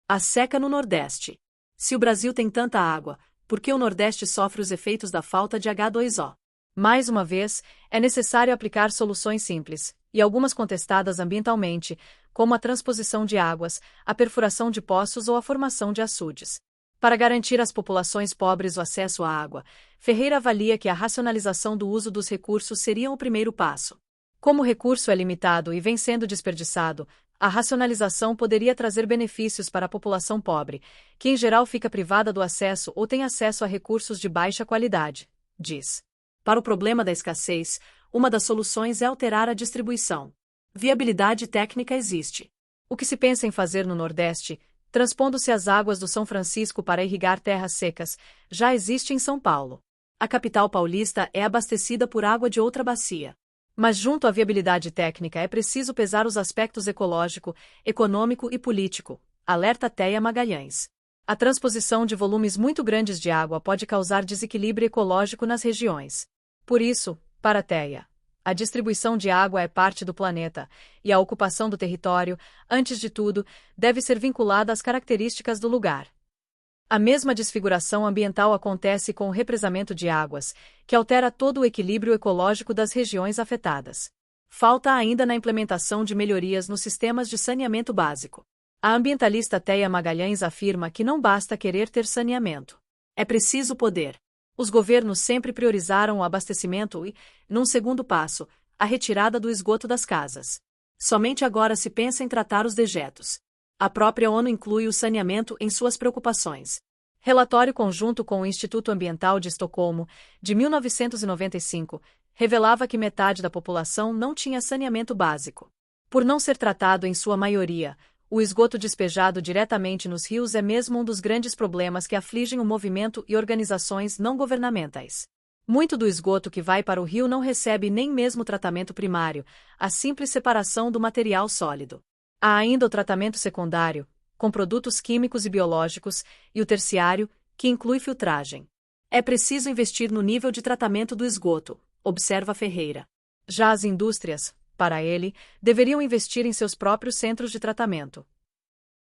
A seca no Nordeste. Se o Brasil tem tanta água, por que o Nordeste sofre os efeitos da falta de H2O? Mais uma vez, é necessário aplicar soluções simples, e algumas contestadas ambientalmente, como a transposição de águas, a perfuração de poços ou a formação de açudes. Para garantir às populações pobres o acesso à água, Ferreira avalia que a racionalização do uso dos recursos seria o primeiro passo. Como o recurso é limitado e vem sendo desperdiçado, a racionalização poderia trazer benefícios para a população pobre, que em geral fica privada do acesso ou tem acesso a recursos de baixa qualidade, diz. Para o problema da escassez, uma das soluções é alterar a distribuição. Viabilidade técnica existe. O que se pensa em fazer no Nordeste, transpondo-se as águas do São Francisco para irrigar terras secas, já existe em São Paulo. A capital paulista é abastecida por água de outra bacia. Mas junto à viabilidade técnica é preciso pesar os aspectos ecológico, econômico e político, alerta Teia Magalhães. A transposição de volumes muito grandes de água pode causar desequilíbrio ecológico nas regiões. Por isso, para Teia, a distribuição de água é parte do planeta, e a ocupação do território, antes de tudo, deve ser vinculada às características do lugar. A mesma desfiguração ambiental acontece com o represamento de águas, que altera todo o equilíbrio ecológico das regiões afetadas. Falta ainda na implementação de melhorias nos sistemas de saneamento básico. A ambientalista Teia Magalhães afirma que não basta querer ter saneamento. É preciso poder. Os governos sempre priorizaram o abastecimento e, num segundo passo, a retirada do esgoto das casas. Somente agora se pensa em tratar os dejetos. A própria ONU inclui o saneamento em suas preocupações. Relatório conjunto com o Instituto Ambiental de Estocolmo, de 1995, revelava que metade da população não tinha saneamento básico. Por não ser tratado em sua maioria, o esgoto despejado diretamente nos rios é mesmo um dos grandes problemas que afligem o movimento e organizações não governamentais. Muito do esgoto que vai para o rio não recebe nem mesmo tratamento primário, a simples separação do material sólido. Há ainda o tratamento secundário, com produtos químicos e biológicos, e o terciário, que inclui filtragem. É preciso investir no nível de tratamento do esgoto, observa Ferreira. Já as indústrias, para ele, deveriam investir em seus próprios centros de tratamento.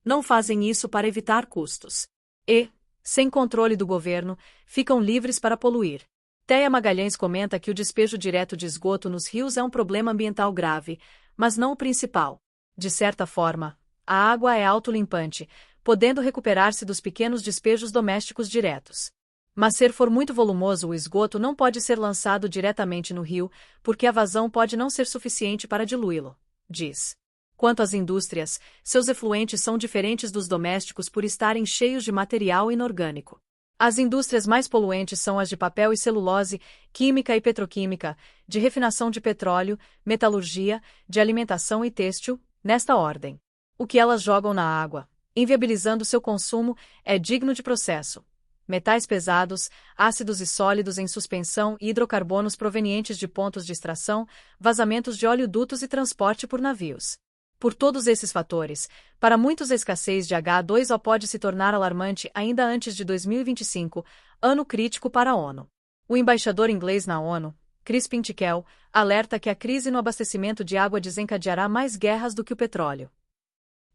Não fazem isso para evitar custos. E, sem controle do governo, ficam livres para poluir. Teia Magalhães comenta que o despejo direto de esgoto nos rios é um problema ambiental grave, mas não o principal. De certa forma, a água é autolimpante, podendo recuperar-se dos pequenos despejos domésticos diretos. Mas se for muito volumoso, o esgoto não pode ser lançado diretamente no rio, porque a vazão pode não ser suficiente para diluí-lo, diz. Quanto às indústrias, seus efluentes são diferentes dos domésticos por estarem cheios de material inorgânico. As indústrias mais poluentes são as de papel e celulose, química e petroquímica, de refinação de petróleo, metalurgia, de alimentação e têxtil, nesta ordem. O que elas jogam na água, inviabilizando seu consumo, é digno de processo. Metais pesados, ácidos e sólidos em suspensão e hidrocarbonos provenientes de pontos de extração, vazamentos de oleodutos e transporte por navios. Por todos esses fatores, para muitos a escassez de H2O pode se tornar alarmante ainda antes de 2025, ano crítico para a ONU. O embaixador inglês na ONU, Crispin Tickell, alerta que a crise no abastecimento de água desencadeará mais guerras do que o petróleo.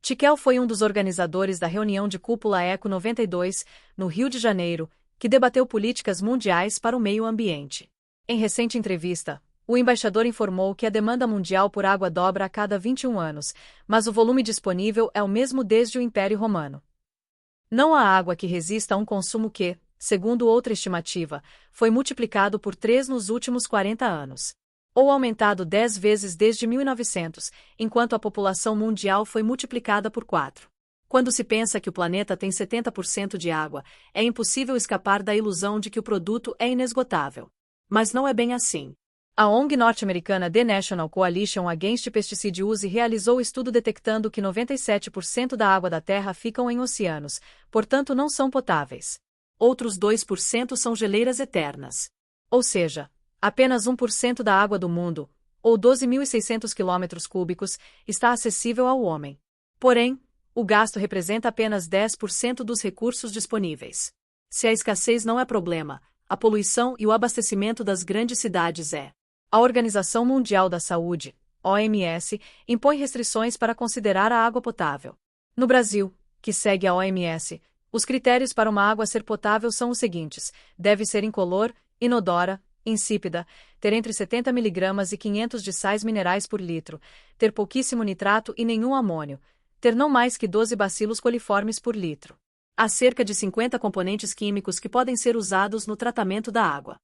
Tickell foi um dos organizadores da reunião de cúpula ECO 92, no Rio de Janeiro, que debateu políticas mundiais para o meio ambiente. Em recente entrevista, o embaixador informou que a demanda mundial por água dobra a cada 21 anos, mas o volume disponível é o mesmo desde o Império Romano. Não há água que resista a um consumo que, segundo outra estimativa, foi multiplicado por 3 nos últimos 40 anos. Ou aumentado 10 vezes desde 1900, enquanto a população mundial foi multiplicada por 4. Quando se pensa que o planeta tem 70% de água, é impossível escapar da ilusão de que o produto é inesgotável. Mas não é bem assim. A ONG norte-americana The National Coalition Against Pesticide Use realizou estudo detectando que 97% da água da Terra ficam em oceanos, portanto não são potáveis. Outros 2% são geleiras eternas. Ou seja, apenas 1% da água do mundo, ou 12.600 km3, está acessível ao homem. Porém, o gasto representa apenas 10% dos recursos disponíveis. Se a escassez não é problema, a poluição e o abastecimento das grandes cidades é. A Organização Mundial da Saúde, OMS, impõe restrições para considerar a água potável. No Brasil, que segue a OMS, os critérios para uma água ser potável são os seguintes: deve ser incolor, inodora, insípida, ter entre 70 mg e 500 de sais minerais por litro, ter pouquíssimo nitrato e nenhum amônio, ter não mais que 12 bacilos coliformes por litro. Há cerca de 50 componentes químicos que podem ser usados no tratamento da água.